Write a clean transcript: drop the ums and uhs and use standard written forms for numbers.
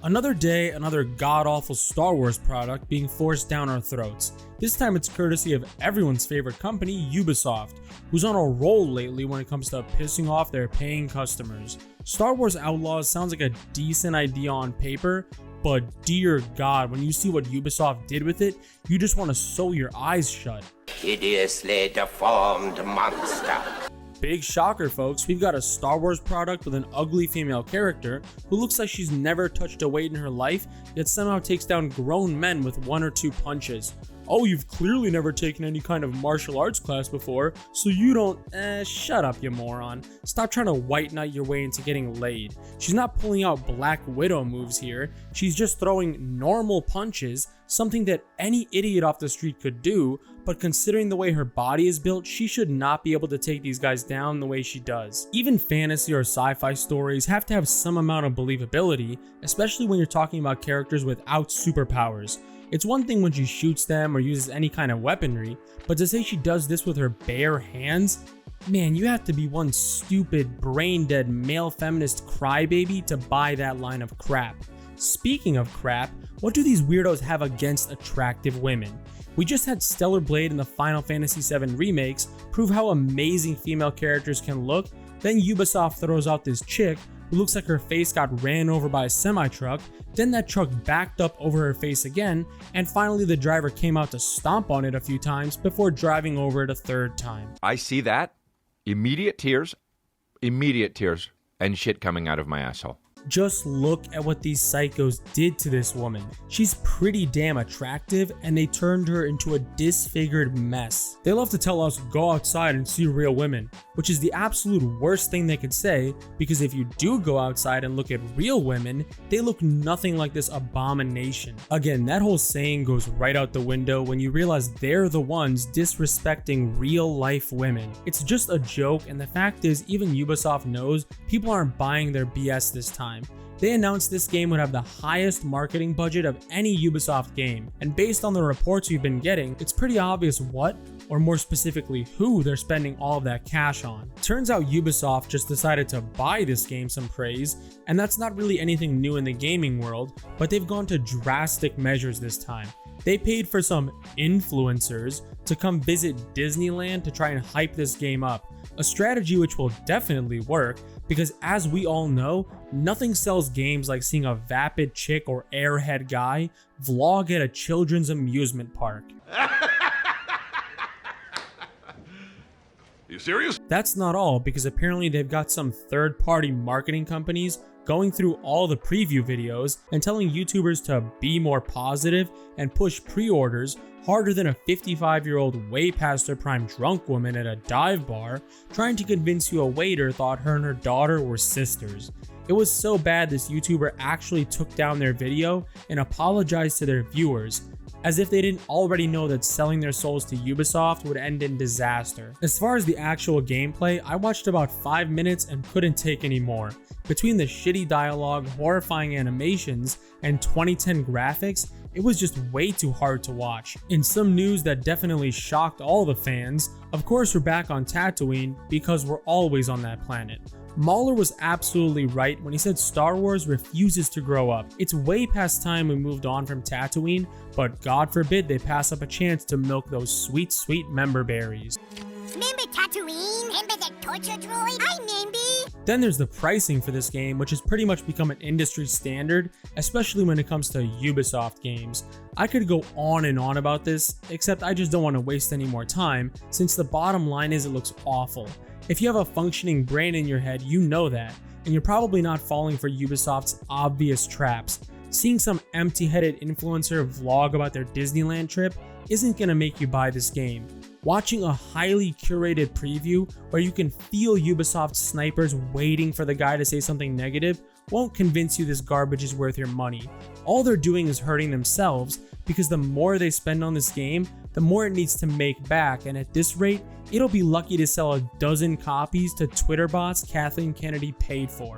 Another day, another god-awful Star Wars product being forced down our throats. This time it's courtesy of everyone's favorite company, Ubisoft, who's on a roll lately when it comes to pissing off their paying customers. Star Wars Outlaws sounds like a decent idea on paper, but dear God, when you see what Ubisoft did with it, you just want to sew your eyes shut. Hideously deformed monster. Big shocker, folks, we've got a Star Wars product with an ugly female character who looks like she's never touched a weight in her life, yet somehow takes down grown men with 1 or 2 punches. Oh, you've clearly never taken any kind of martial arts class before, so you don't. Shut up, you moron. Stop trying to white knight your way into getting laid. She's not pulling out Black Widow moves here, she's just throwing normal punches, something that any idiot off the street could do, but considering the way her body is built, she should not be able to take these guys down the way she does. Even fantasy or sci-fi stories have to have some amount of believability, especially when you're talking about characters without superpowers. It's one thing when she shoots them or uses any kind of weaponry, but to say she does this with her bare hands? Man, you have to be one stupid, brain-dead male feminist crybaby to buy that line of crap. Speaking of crap, what do these weirdos have against attractive women? We just had Stellar Blade in the Final Fantasy VII remakes prove how amazing female characters can look, then Ubisoft throws out this chick who looks like her face got ran over by a semi-truck, then that truck backed up over her face again, and finally the driver came out to stomp on it a few times before driving over it a 3rd time. I see that. Immediate tears, and shit coming out of my asshole. Just look at what these psychos did to this woman. She's pretty damn attractive, and they turned her into a disfigured mess. They love to tell us, go outside and see real women, which is the absolute worst thing they could say, because if you do go outside and look at real women, they look nothing like this abomination. Again, that whole saying goes right out the window when you realize they're the ones disrespecting real life women. It's just a joke, and the fact is, even Ubisoft knows people aren't buying their BS this time. They announced this game would have the highest marketing budget of any Ubisoft game, and based on the reports we've been getting, it's pretty obvious what, or more specifically who, they're spending all of that cash on. Turns out Ubisoft just decided to buy this game some praise, and that's not really anything new in the gaming world, but they've gone to drastic measures this time. They paid for some influencers to come visit Disneyland to try and hype this game up, a strategy which will definitely work, because as we all know, nothing sells games like seeing a vapid chick or airhead guy vlog at a children's amusement park. You serious? That's not all, because apparently they've got some third-party marketing companies going through all the preview videos and telling YouTubers to be more positive and push pre-orders harder than a 55-year-old way past her prime drunk woman at a dive bar trying to convince you a waiter thought her and her daughter were sisters. It was so bad this YouTuber actually took down their video and apologized to their viewers, as if they didn't already know that selling their souls to Ubisoft would end in disaster. As far as the actual gameplay, I watched about 5 minutes and couldn't take any more. Between the shitty dialogue, horrifying animations, and 2010 graphics, it was just way too hard to watch. In some news that definitely shocked all the fans, of course we're back on Tatooine because we're always on that planet. Mahler was absolutely right when he said Star Wars refuses to grow up. It's way past time we moved on from Tatooine, but God forbid they pass up a chance to milk those sweet, sweet member berries. Remember Tatooine? Remember the torture droid? I remember. Then there's the pricing for this game, which has pretty much become an industry standard, especially when it comes to Ubisoft games. I could go on and on about this, except I just don't want to waste any more time, since the bottom line is it looks awful. If you have a functioning brain in your head, you know that, and you're probably not falling for Ubisoft's obvious traps. Seeing some empty-headed influencer vlog about their Disneyland trip isn't gonna make you buy this game. Watching a highly curated preview where you can feel Ubisoft snipers waiting for the guy to say something negative won't convince you this garbage is worth your money. All they're doing is hurting themselves, because the more they spend on this game, the more it needs to make back, and at this rate, it'll be lucky to sell a dozen copies to Twitter bots Kathleen Kennedy paid for.